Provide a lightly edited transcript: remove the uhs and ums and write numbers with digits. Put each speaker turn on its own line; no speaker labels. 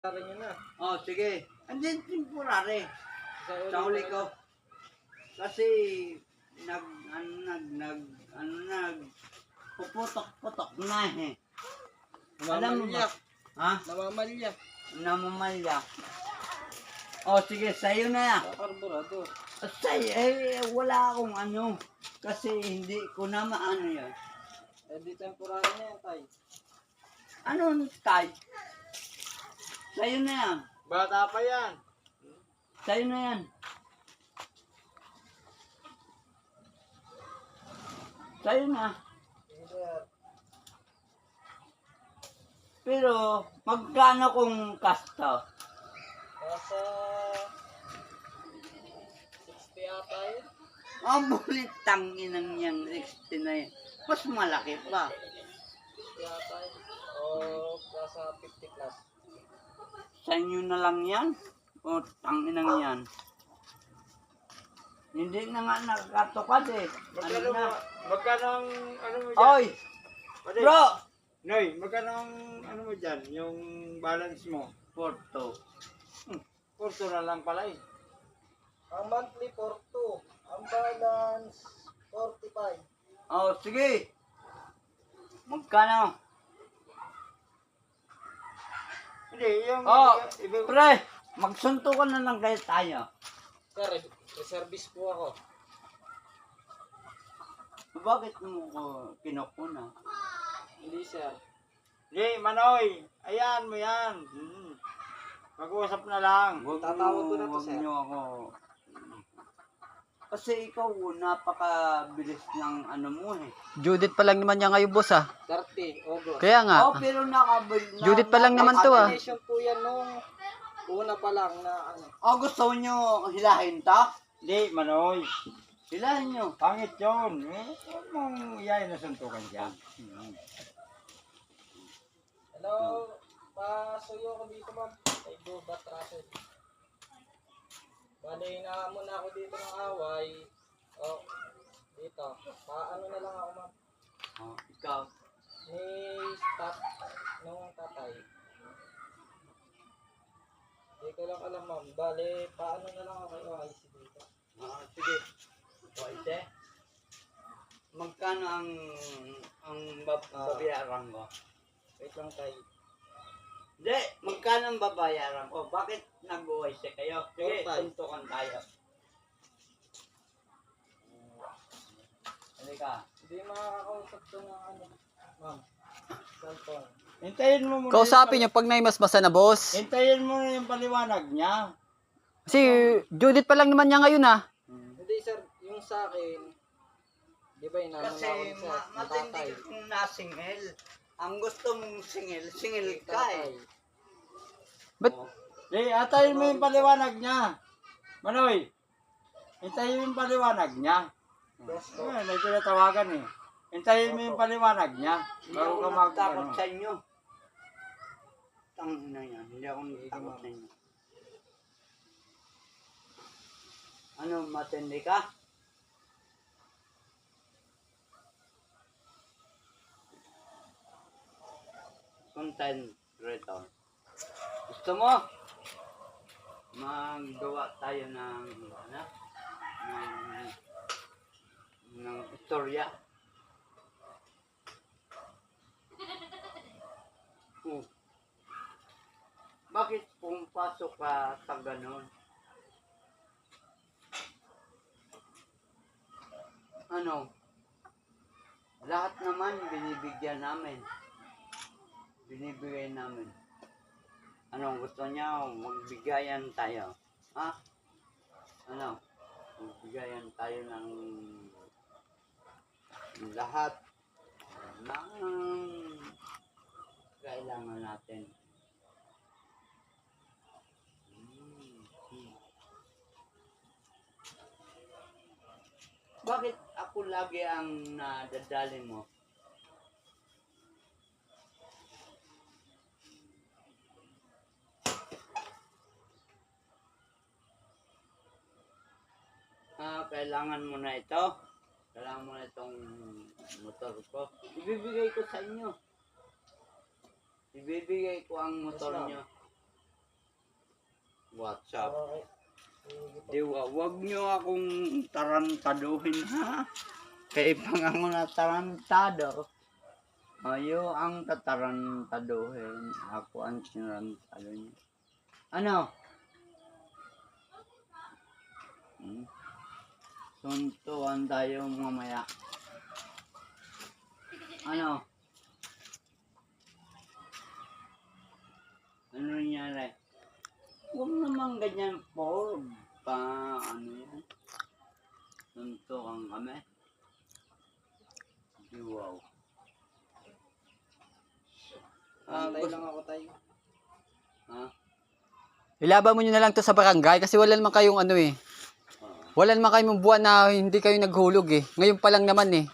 Rin yun na.
Oh, sige. Andyan temporary. Sa huli ko. Kasi puputok-putok na eh. Alam mo ba?
Namamalya.
Ha?
Namamalya.
Namamalya. Oh, sige, sa'yo na yan.
Sa karburador.
Wala akong ano. Kasi hindi ko na maano yan.
Eh di temporary na yan, tay.
Ano, tay? Sa'yo na yan.
Bata pa yan.
Sa'yo na yan. Sa'yo na. Pero, magkano kung kasto?
Nasa 60 ata yun.
Ang bulit tanginang niyang 60 na yan. Mas malaki pa.
60 ata yun. O nasa 50 plus.
Sa inyo na lang yan? O tanginang yan? Hindi na nga nagkatukad eh. Ano na?
Magkano ang ano mo dyan?
Oy!
Pwede.
Bro!
Noy, magkano ang ano mo dyan? Yung balance mo?
Porto.
Porto na lang pala eh. Ang monthly Porto. Ang balance 45.
Oh, sige. Magkano?
Hindi, yung
Oh,
iba.
pre! Magsuntukan na lang kayo tayo.
Sir, service po ako.
Bakit mo ko kinukuna?
Hindi, sir. Hindi, Manoy. Ayan mo yan. Mag-uusap na lang. Tatawag ko na to,
Huwag
sir.
niyo ako. Kasi ikaw, napakabilis ng ano mo eh.
Judith pa lang naman niya ngayon, boss, ah.
30 August.
Kaya nga.
Oh, pero
Judith pa lang naman to, ah.
Combination po yan nung una pa lang na ano.
Oh, gusto niyo hilahin ta?
Hindi, Manoy.
Hilahin niyo.
Pangit yun. Huwag mong iyayin na suntukan dyan. Hello, pasuyo ko dito, ma'am. Kay Gubat Russell. Bale, na muna ako dito ng away. Oh, dito. Paano na lang ako, ma'am?
Oh, ikaw.
Ni stop nung tatay. Hindi ko lang alam, ma'am. Bale, paano na lang ako kay OIC dito?
Sige. O, ite. Magkano ang babayaran ko?
Wait lang tayo.
Hindi, magkano ang babayaran ko? Bakit nag-OIC kayo? Sige,
45.
suntukan tayo. Halika.
Hindi makakausap to ng ano, ma'am. Cellphone. Hintayin mo muna.
Kausapin niyo pag naimasmasa na, boss.
Hintayin mo na yung paliwanag niya.
Kasi Judith pa lang naman niya ngayon, ah.
Hindi, sir. Yung sa akin, di ba yun naman
Kasi
ako sa
matindi
tatay.
ka kung nasingil. Ang gusto mong singil ka eh.
Ba't
Hintayin mo yung paliwanag niya. Manoy, hintayin mo yung paliwanag niya. May tinatawagan eh. Hintayin mo yung paliwanag niya.
Hindi
Bago
ako
ka
nagtakot
ano.
sa inyo. Tangina yan. Hindi ako nagtakot sa inyo. Ano, matindi ka? Content creator. Gusto mo? Magawa tayo ng ano? Ng istorya. Bakit pumapasok ka sa ganon? Ano? Lahat naman binibigyan namin. Binibigay namin. Anong gusto niya? Magbigayan tayo. Ha? Ano? Magbigayan tayo ng lahat ng kailangan natin. Bakit ako lagi ang nadadali mo? Kailangan mo na ito. Kailangan mo na itong motor ko. Ibibigay ko sa inyo. Ibibigay ko ang motor nyo. WhatsApp. Wag nyo akong tarantaduhin ha. Kaya pang ako na tarantado. Ayo ang tatarantaduhin. Ako ang sinarantado niyo. Ano? Suntukan tayo mamaya. Ano? Ano nangyari? Huwag naman ganyan po. Ano yan? Suntukan kami. Wow.
Tayo lang ako tayo.
Ha?
Ilaban mo nyo na lang to sa barangay kasi wala naman kayong ano eh. Wala naman kayong buwan na hindi kayo naghulog eh. Ngayon pa lang naman eh.